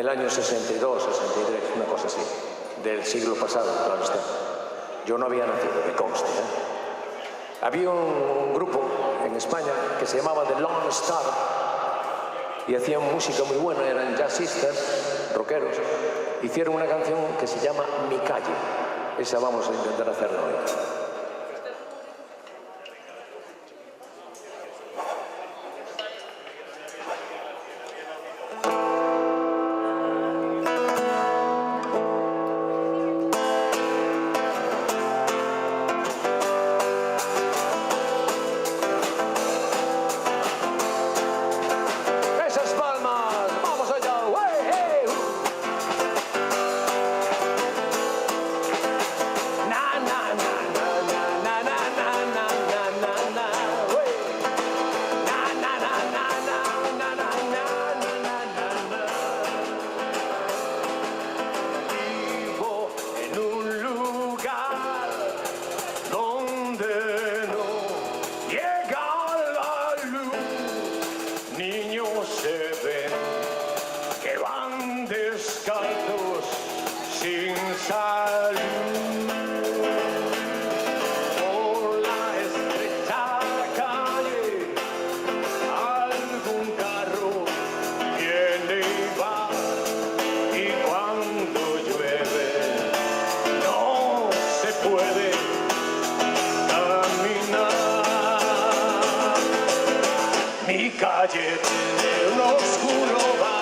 el año 62, 63, una cosa así, del siglo pasado, claro está. Yo no había nacido, que conste, ¿eh? Había un grupo en España que se llamaba The Lone Star y hacían música muy buena, eran jazzistas, rockeros. Hicieron una canción que se llama Mi Calle. Esa vamos a intentar hacerla hoy. Descalzos sin salud por la estrecha calle, algún carro viene y va, y cuando llueve no se puede caminar. Mi calle tiene un oscuro bar